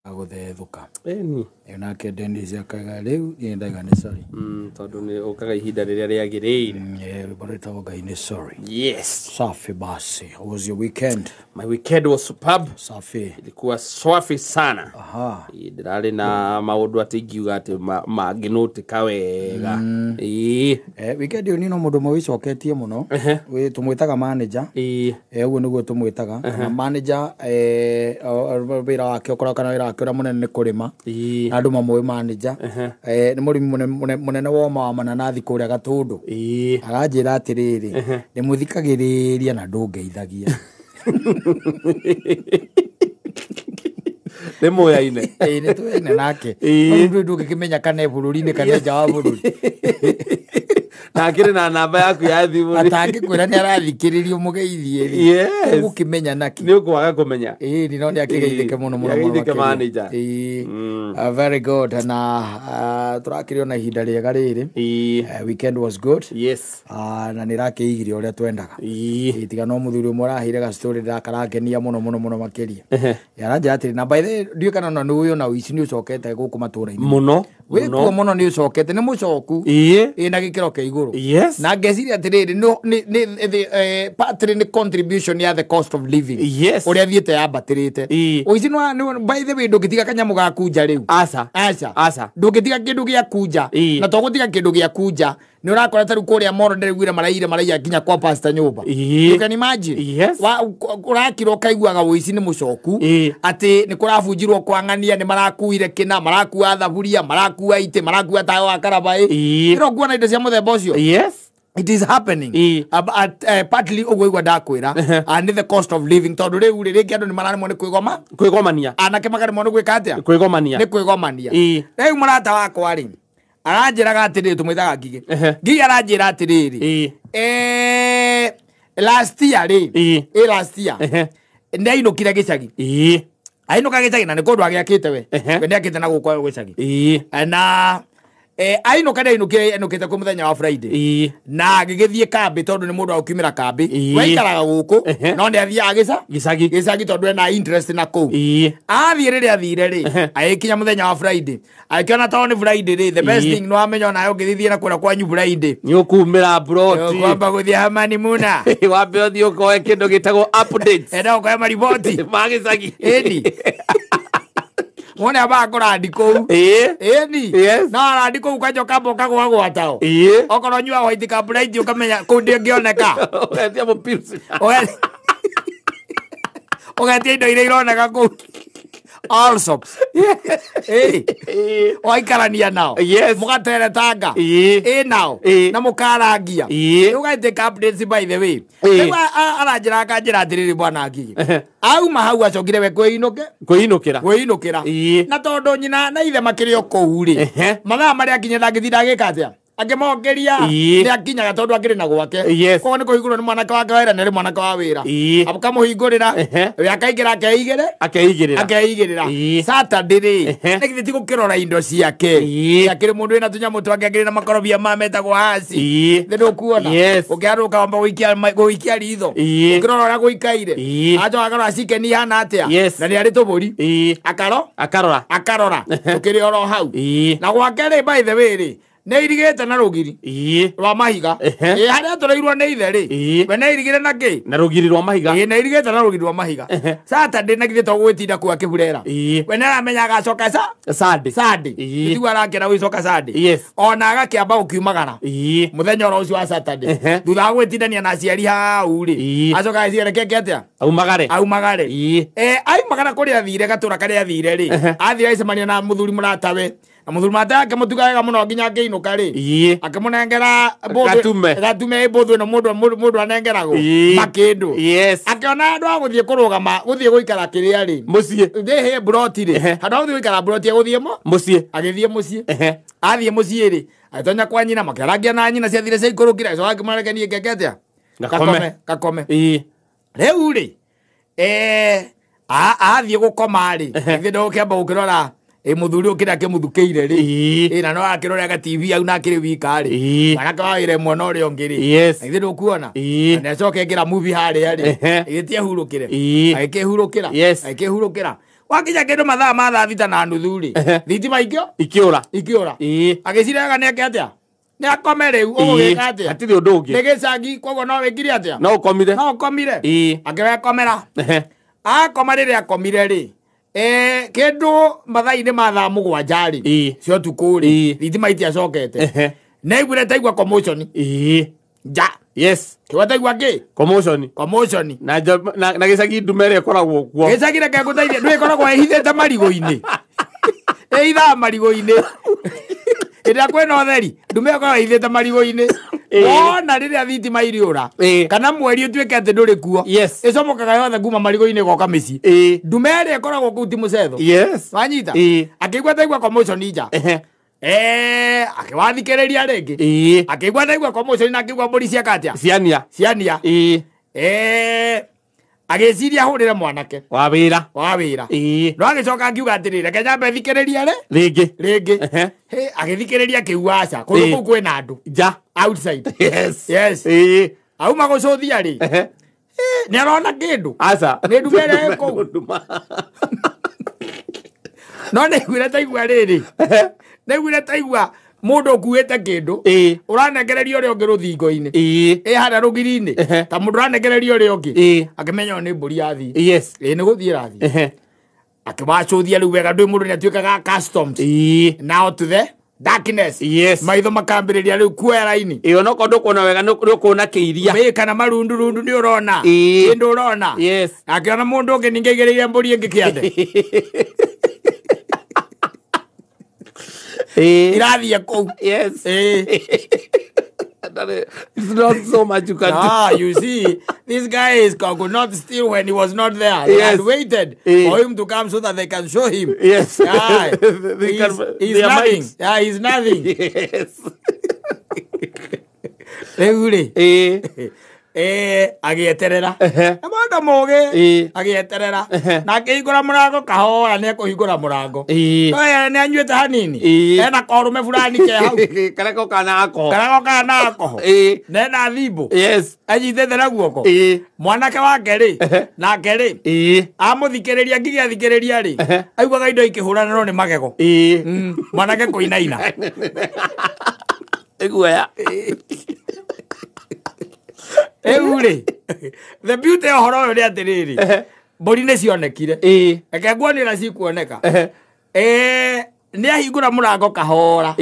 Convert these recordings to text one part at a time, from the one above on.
Aguthethuka. Eni. Nake Dennis akaga riu yendaga ni sorry. Tondu ni ukaga ihinda riria riagirire. Everybody Ngai ni sorry. Yes. Safi basi. How was your weekend? My weekend was superb. Safi. Ilikuwa swafi sana. Aha. Ndirari na maundu atingiuga ati manginutika wega. Weekend yo ni no mundu mwicoketie muno. We tumwitaga manager. Uguo niguo tumwitaga. Kana manager wira wake ukora kana wira wake ura munene ni kurima. Andu mamwe manager. Ni murimi munene wa mananathi kuria Gatundu. Aganjira atiriri ni muthikagiriria na ndungeithagia. Demo ya ine. Ni tuene nake. Ndu ngikimenya kana bururi-ini kana nja wa bururi. Na akire na namba yaku ya thimu. Atangikwira ni arathikiririo mugeithie. Yes. Ugukimenya naki. Ni ukwaga kumenya. Ni no ni akigeithike muno muno. Akigeithike manager. Very good. Na turakirio na ihinda riega riri. Weekend was good. Yes. Na nirakiigire uria twendaga. Itiga no muthuri umwe arahire ga story ndakarangenia muno makiria. Yaranja atiri na by the ndio kana no uyo na wici ni ucokete guku matura-ini. Muno. Wikuo muno ni ucokete ni mucoku. Na gikiro ke iguru. Yes. Na ngeciria atiriri no ni partly ni contribution ya the cost of living. Yes. Uria thiete yabatirite. Wici no by the way ndugitiga kanyamu ga kuja riu. Asa. Ndugitiga kindu gia kuja. Na togutiga kindu gia kuja. Ni urakora taru kuria moro ndirigwira maraiya kinya kwa pastor nyumba. You can imagine. Yes. Urakiro kaiguaga wici ni mucoku. Ati ni kurabunjirwo kwangania ni marakuire kina marakuwa thaburia marakuwa ite marakuwa tayo wa karabai. Iro kuona indo cia muthemba ucio. Yes. It is happening. Partly ugwe ndakwira and the cost of living tondu riu riri andu ni marani mo ni kwigomania anake magari mo ni gwika atia kwigomania ni kwigomania riu murata wakwa ri aranjiraga atiriri tumwithaga ngigi aranjira atiriri last year last year ndainukire gicagi ainuka gicagi na ni kundu agiakite we ndi akite na gukwa gicagi na ainuka ndainukite ku muthenya wa Friday na gigithie kambi tondu ni mundu aukimira kambi waikaraga guku no ndi athiaga gicagi tondu ena interest na ku athie riri athire ri aikinya muthenya wa Friday aikiona tondu ni Friday ri the best thing no amenya nayo githithie na kura kwanyu Friday ni ukumira broti kwamba guthie hamani muna wambe uthie ukoe kindu gitagwo updates enda ukoe mariboti magicagi Mone abakora andiko. Ni. Na andiko ukajo kabo kagwa gwatao. Okoro nyua white cabrite ukamenya kundi ngioneka. Ogatia mo pills. Ogatia indo ile ironeka ku. All sops. Oikarania nao. Mugatere tanga. Nao. Na mukarangia. Ugaite updates by the way. Arajira kanjira atiriri bwana akigi. Auma hau acokire we kwinukira. Na tondu nyina na ithe makirio kou ri. Mathaa maria akinya ndangithira agika atia. Agemogeria ni akinyaga tondu akiri na gwake ko ni kuhingurwo ni mwanaka wake wera ni mwanaka wa wira abukamuhingurira we akaigira akeigirira Saturday ri nigithi ti gukirora indo ciake akiri mundu ina tunyamu twake akiri na makorobia mametagwo hasi ndu kuona ukiaruka wamba guikia ritho ukirora ora guikaire ajo agarora cike ni hana atia na ni ari tuburi akarora ukiri oro hau na gwake ri by the way ri ne irigete na rugiri rwa mahiga haria tureirwo ne ithe ri we ne irigire na ki na rugiri rwa mahiga ne irigete na rugiri rwa mahiga Saturday na githe to gwitinda kwa kiburera we ne aramenya gacoka Sunday tiwa arakira wicoka Sunday ona agakiamba ukiumagara muthenya oro ucio wa Saturday thutha gwitindania na ciari hau ri acoka aciereke atia aumagare aumagara kuria thire gatura karia thire ri athira icemania na muthuri muratawe na muthuri matake mutugaga muno nginya ngeinuka ri akimunengera gatume bothu no mundu anengerago makindu akiona andu aguthie kurugama guthie guikara kiria ri mucie ndehe broti ri handu guthie guikara broti guthie mucie agithie mucie athie mucie ri atonya kwa nyina makaragia na nyina ciathire cia ikurukira so akimarekanie keketia gakome riu ri athie gukoma ri ithe ndokiamba gukirora muthuri ukira ke muthukeire ri na no akirora ga TV au na akiri wika ri kana wire mwana uri ongiri ithe ndukuona na coke ngira movie hari ari igitie hurukire agikehurukira wakinya kindu mathaa ma thaa thita na nuthu ri thitima ikiura agiciraga neke atia ni akome riu ugugika atia atiri undu ungi ni gicagi koguo no wikire atia no ukomire akiwekomera akoma riria akomire ri kindu mathaa-ini ma thaa mugwanja ri cio tuku ri thitima itiacokete naiguire taigua commotion ja yes kiwataigua ki commotion na gicagi ndumere koragwo kuo gicagi reke nguteithie ndwi koragwo ehithite marigo-ini eitha marigo-ini ira kwena utheri ndume koragwo ehithite marigo-ini wona riria thitima iriura kana mweri utuike ati nduri kuo icomokaga yothe kuma marigo-ini goka micii ndume iri ikoragwo kuu ti mucetho wanyita akigua taigua commotion ja akiwathikiriria ringi akigua taigua commotion na akigua mburi ciakatia ciania agiciria hurire mwanake wa wira no agicoka akiuga atiri reke nyambe thikiriria ringi agithikiriria kiuga aca kundu kuu kwina andu ja outside yes auma gucuthia ri ni arona kindu aca ni ndumere kuu no niguire taigua riri niguire taigua mundu ukuite kindu uranegereria uria ungi ruthingo-ini haria rugiri-ini ta mundu uranegereria uria ungi akimenya ni mburi yathii ni guthii rathii akiwacuthia riu wega ndui mundu ni atuikaga customs now to the darkness maitho makambiriria riu kuera-ini iyo no kondu kuona wega ni kuona kiiria kana marundurundu ni urona kindu urona akiona mundu ungi ningeigereire mburi ingi kiande irathie kou it's not so much you can do. You see, this guy could not steal when he was not there. They had waited for him to come so that they can show him. He's nothing. He's nothing. Agieterera mundu mugi agieterera na akihingura murango kahora ni akuhingura murango no ni anyuite hanini ena korume fulani ke hau kareko kana ako nena thibu anyitete na guoko mwanake wake ri nake ri amuthikiriria ngigiathikiriria ri aiguaga indo ikihurana no ni magego mwanake kuinaina iguoya the beauty of horo ni atiriri mburi ni cionekire reke nguonera cikuoneka ni ahingura murango kahora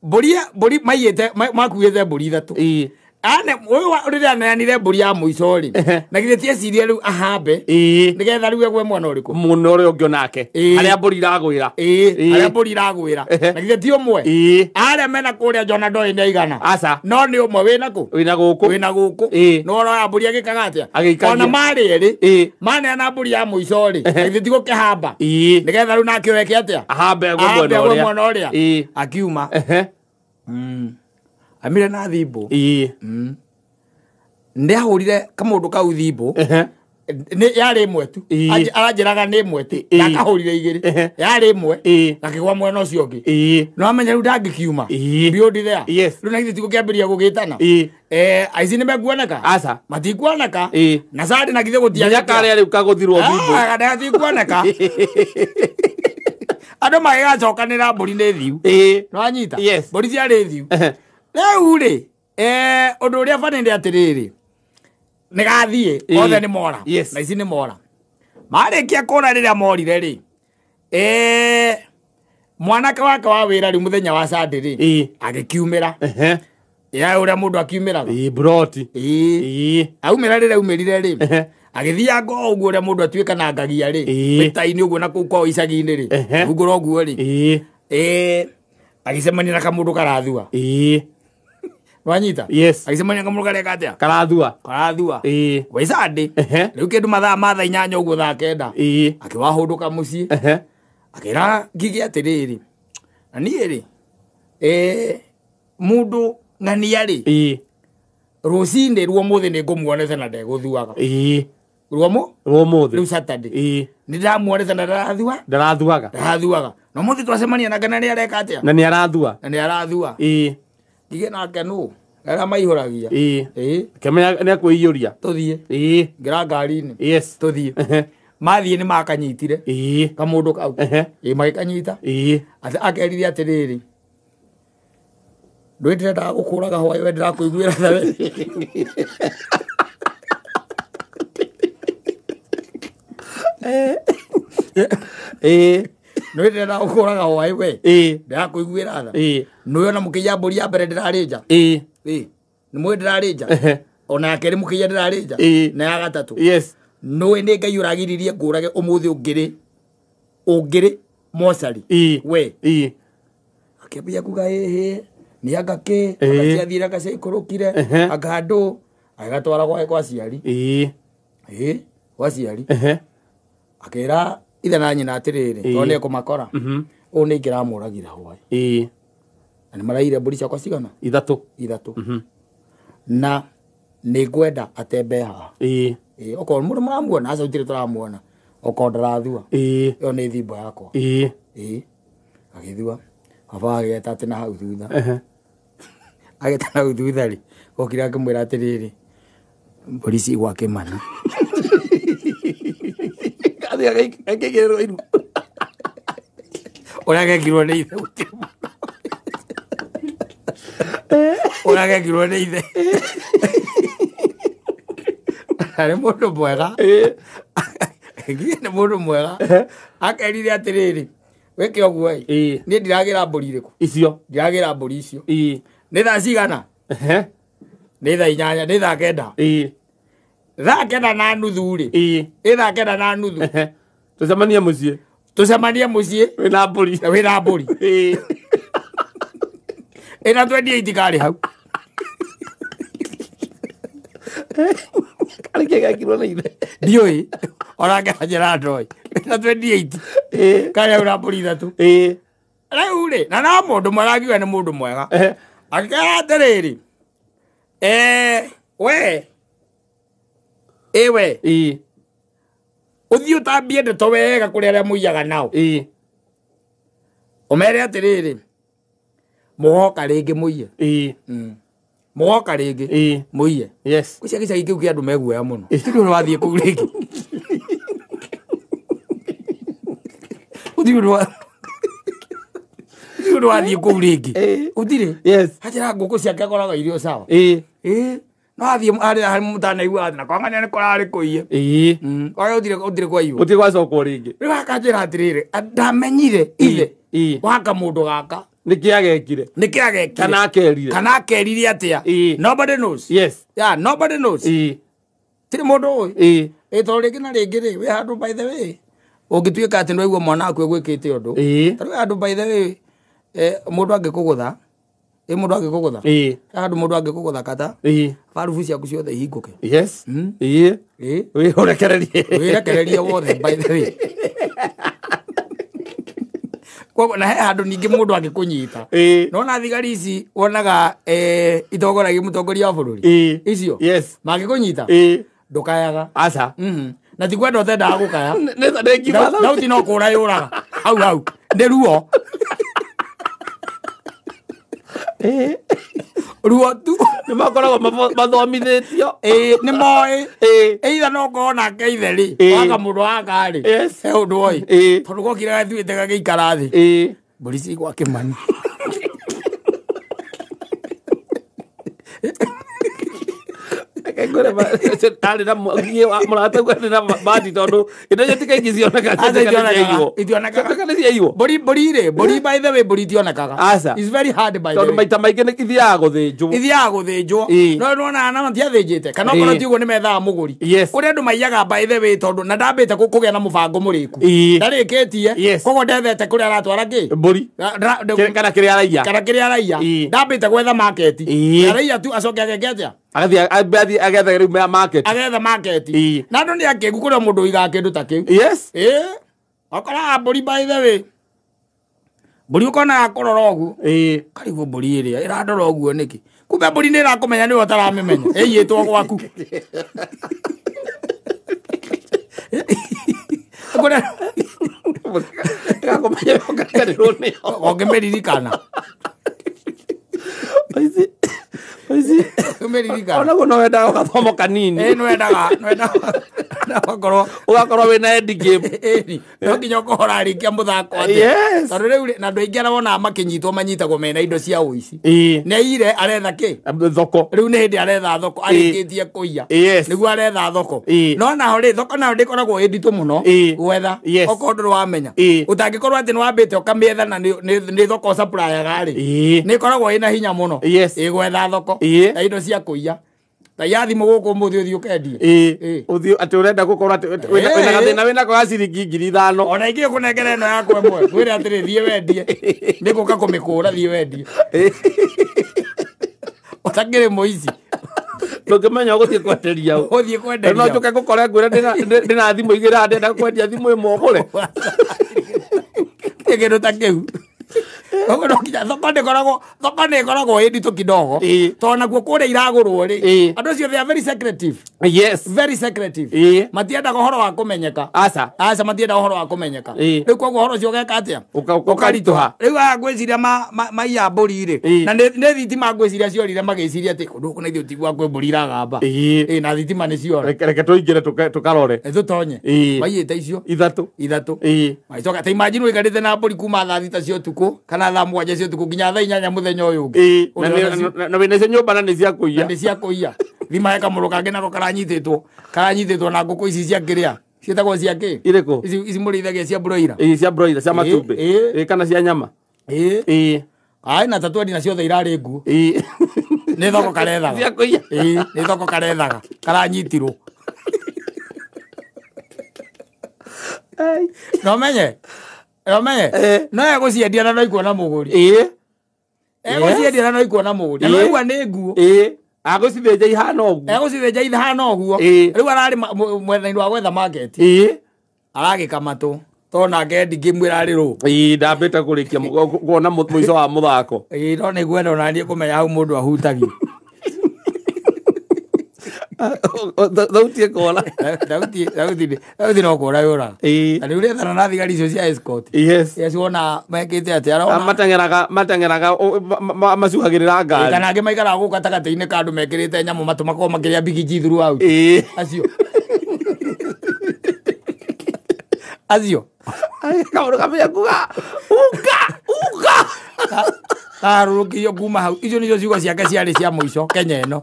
mburi maiyite makuite mburi ithatu ane uyu riria neanire mburi ya muico ri na githe tiecirie riu ahambe nigetha riu egwe mwana uriku muno uri ungi onake aria mburi iragwira na githe ti umwe aria mena kuria jona ndoi ni aigana aca no ni umwe wina ku wina guku no ora mburi agikaga atia ona mari eri maneana mburi ya muico ri githe ti gukihamba nigetha riu nake weke atia ahambe egwe mwana uria akiuma amire na thimbo ndi ahurire kamundu kau thimbo ni yari imwe tu aranjiraga ni imwe tu nakahurire igiri yari imwe nakigwa mwena ucio ungi no amenya riu ndangikiuma beyond there riu na githe tigukiambiria gugitana aici ni meguoneka aca matikuoneka na sadi na githe gutiaga karia riu kaguthirwo thimbo kana tikuoneka andu magigacokanira mburi ni thiu no anyita mburi ciari thiu riu ri undu uria bani ndi atiriri nigathie othe ni mora na ici ni mora marikia kura riria morire ri mwanake wake wa wira ri muthenya wa sadi ri agikiumira ya uria mundu akiumiraga broti aumira riria umirire ri agithia ngo uguo uria mundu atuika na ngagia ri mitaini uguo na kuu kwa icagi-ini ri ugura uguo ri agicemania na kamundu karathua nwanyita agicemania na kamundu karia katia karathua waicandi riu kindu mathaa ma thaa inyanya uguo thaa kenda akiwahunduka mucii akira ngigi atiriri na nie ri mundu ng'ania ri rucini ruo muthi ni ngumuonete na ndeguthuaga ruo muthi riu Saturday ni ndamuonete na ndarathuaga no muthi twacemania na ngana ni areka atia na ni arathua ngige nake nu aria maihuragia kemenya ni akuiyuria tuthie ngira ngari-ini tuthie mathie ni makanyitire kamundu kau magikanyita akerire atiriri ndwendera gukuraga hwaĩ we ndirakuiguĩra tha we ndwendera gukuraga hwaĩ we ndirakuiguĩra tha nĩwe ona mũkĩia mbũri ya mbere ndĩrarĩnja nĩ mwĩ ndĩrarĩnja ona ya kerĩ mũkĩia ndĩrarĩnja na ya gatatũ nĩwe nĩ Ngai ũragiririe ngũrage ũmũthĩ ũngĩrĩ mocarĩ we akĩambia kuga nĩ angakĩ agaciathire agaciikũrũkire akandũ agatwara gwa aciari gwa aciari akĩra ithe na nyina atĩrĩrĩ tondũ nĩ ekũmakora ũũ nĩ ingĩramũragire hwaĩ na nĩ maraire mbũri ciakwa cigana ithatũ na nĩ ngwenda atembe haha okorwo mũndũ mũramuona aca gũtirĩ tũramuona okorwo ndarathua ĩyo nĩ thimbo yakwa agĩthua baba ageta atĩ na hau thutha ageta na hau thutha rĩ gokire akĩmwĩra atĩrĩrĩ mbũri ci gwa Kĩmani ũrĩa agekirwo nĩ ithe ũrĩa agekirwo nĩ ithe arĩ mũndũ mwega nĩ mũndũ mwega akerire atĩrĩrĩ wĩke ũguo niĩ ndiragĩra mbũri irĩkũ icio ndiragĩra mbũri icio nĩ thaa cigana nĩ thaa 8 nĩ thaa 9 thaa 9 na nuthu rĩ nĩ thaa 9 na nuthu tucemanie mũciĩ wĩna mbũri ĩna 28 karĩ hau karĩkĩ gekirwo nĩ ithe ndiũĩ onake anjĩra ndoĩ ĩna 28 karĩ hau na mbũri ithatũ rĩu rĩ na mũndũ mwega akiuga nĩ mũndũ mwega akĩkera atĩrĩrĩ we ũthiĩ ũtambie ndeto wega kũrĩ arĩa mũiyaga nao ũmere atĩrĩrĩ mũgoka rĩngĩ mũiye mũgoka rĩngĩ mũiye gũcia gĩcagi kĩu kĩa andũ meguoya mũno tũrĩ ũrĩa wathiĩ kũu rĩngĩ ũthiĩ ũrĩa wathiĩ kũu rĩngĩ ũtirĩ hajĩra ngũkũ ciake akoraga irio sawa no athiĩ harĩ mũtanaigua na kwangania nĩ kũrarĩ kũiye ũrĩa ũtirĩ kwaigua ũtirĩ gwacokwo rĩngĩ rĩu akanjĩra atĩrĩrĩ ndamenyire ithe waka mũndũ gaka nĩkĩagekire kana akerire atĩa nobody knows nobody knows tiri mũndũ ũĩ tondũ rĩngĩ na rĩngĩ rĩ wĩ handũ by the way ũngĩtuĩka atĩ nĩwaigua mwana waku egwĩkĩte ũndũ tondũ wĩ handũ by the way mũndũ angĩkũgũtha mũndũ angĩkũgũtha handũ mũndũ angĩkũgũtha kata barubu ciaku ciothe ihingũke wĩrekererie wothe by the way na he handũ ningĩ mũndũ angĩkũnyita nona thigari ici wonaga itongoragia mũtongoria wa bũrũri icio mangĩkũnyita ndũkayaga aca na tikwenda ũtendaga gũkaya na ũti no kũra yũraga hau nĩ ruo ruo tu nĩ makoragwo mathomithĩtio nĩ moĩ either no korwo nake ithe rĩ waka mũndũ waka rĩ he ũndũ oĩ tondũ gokire gathuĩte gagĩikara thĩ mbũri ci gwa Kĩmani arĩ na mũratauga nĩ na bandi tondũ indo icio tikaingĩ cionekaga mbũri rĩ mbũri by the way mbũri itionekaga it's very hard by the way tondũ maita maingĩ nĩ ithiaga gũthĩnjwo no nĩwonaga na matiathĩnjĩte kana okorwo ti ũguo nĩ methaga mũgũri kũrĩ andũ maiyaga by the way tondũ na ndambĩte kũgĩa na mũbango mũrĩku ndarĩkĩtie koguo ndethete kũrĩa aratwara kĩ mbũri kana kĩrĩa araiya ndambĩte gwetha market araiya tu acoke ageke atĩa agetha rĩu market na andũ nĩ akĩngu kũrĩa mũndũ ũigaga kĩndũ ta kĩu okoraga mbũri by the way mbũri ũkonaga kũrora ũguo karĩguo mbũri ĩrĩa ĩrandora ũguo nĩkĩ kumbe mbũri nĩ ĩrakũmenya nĩwe ũtaramĩmenya ĩiyĩtwo gwaku ũngĩmĩririkana ona guo no wendaga gathomo kanini no wendaga ugakorwo wina end game no nginya ukohora arikia muthako yes tondu riu na andu aingi arabona makinyitwo manyitagwo mena indo cia uici ne ire aretha ki thoko riu ni hindi aretha thoko arikitie kuiya niguo aretha thoko no naho ri thoko naho ndikoragwo inditu muno gwetha okorwo wamenya utangikorwo ati ni wambite ukamietha na ni thoko supply gari ni koragwo ina hinya muno gwetha thoko na indo cia kuiya ta yathi muguko muthi uthi ukendie uthi ati urenda gukorwo ati wina gathina wina kwa ciringi 5,000 ona ingi kunengera ino yakwe mwe wira ati thie wendie niguka kumikura thie wendie otangire moici ndungimenya guthie kwenderia uthie kwenderia no njuke gukore ngwira ndina thimu igira ndenda kwendia thimu imwe gure kigindu ta kiu thoko nä koragwo ä nditå kidogo tondå naguo kå rä iragårwo rä andå acio they are very secretive very secretive matiendaga å horo wa kå menyeka aca matiendaga å horo wa kå menyeka rä u koguo å horo å cio geka atä a å karitå ha rä u aya ngwä ciria maiya mbå ri rä na nä thitima ngwä ciria ciorire magä ciria atä kå ndå kå na ithuä tigua kwä mbå ri iragamba na thitima nä ciora reke tå ingä re tå karore tå tonye maiyä te icio ithatå maicoka ta imagine wä karä te na mbå ri kuma thaa thita cia å tukå kana thaa mwanja cia tuku nginya thaa 8 muthenya uyu ungi na wina cio nyumba na ni cia kuiya thima heka muru kangi nako karanyititwo na nguku ici cia kiria cietagwo cia ki iriku ici murithagia cia broiler cia broiler cia matumbi kana cia nyama ai na tatwendi na ciothe irari ngu ni thoko karethaga cia kuiya ni thoko karethaga karanyitirwo no menye no eguciendia na no ikuona muguri eguciendia na no ikuona muguri no igua ni nguo agucithenja ihana uguo riu arari mwethaini wa gwetha market aragikama tona ngendi ngimwira riru ndambite kurikia kuona muico wa muthako no niguo ndona nie kumenya hau mundu ahutagio thauti ekora thauti no kora yura na riu rethana na thigari icio cia escort wona mekite ati matengeraga macuhagirira ngari kana angi maikaraga guka gatagatĩ-inĩ ka andũ mekĩrĩte nyamũ matu makorwo makĩrĩa bigiji throughout acio kaũndũ kamenya kuga uka karũrũkĩrio kuma hau icio nĩcio ciugo ciake ciarĩ cia mũico Kenya ĩno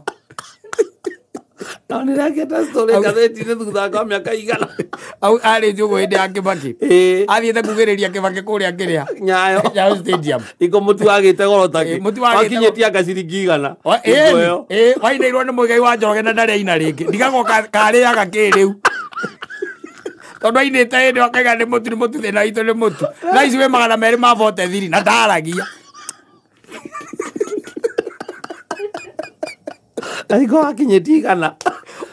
no nĩrakĩenda story ngathĩti-inĩ thutha wa mĩaka igana au arĩtie ũguo hĩndĩ ya Kĩbakĩ athiĩte kugĩrĩria Kĩbakĩ kũrĩa kĩrĩa Nyayo stadium iko mũtu wagĩte goro takĩ wakinyĩtie anga ciringi igana wainĩirwo nĩ mũigai wa Njoroge na ndarĩ aina rĩngĩ ndigagwo karĩaga kĩrĩu tondũ ainĩte hĩndĩ akaiga nĩ mũtu thĩna witũ nĩ mũtu na ici wĩ 200 ma vote thiri na ndaragia ariko wakinyĩtie igana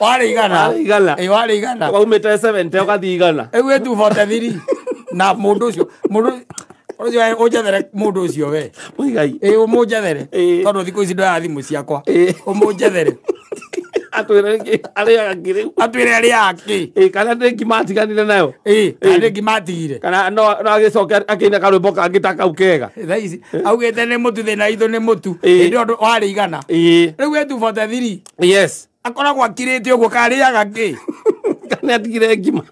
warĩ igana waumĩte 70 ũgathiĩ igana ĩguĩ tu vote thiri na mũndũ ũcio ũnjethere mũndũ ũcio we mũigai ũmũnjethere tondũ thikũ ici ndoya thimũ ciakwa ũmũnjethere atwĩre arĩaga kĩ kana ndĩ ngima atiganire nayo kana ndĩ ngima atigire kana no agĩcoke akĩina karwĩmbo kangĩ ta kau kega thaa ici augĩte nĩ mũtu thĩna itũ nĩ mũtu hĩndĩ ĩyo warĩ igana rĩu wetu vote thiri yes akoragwo akirĩte ũguo karĩaga kĩ kana atigire ngima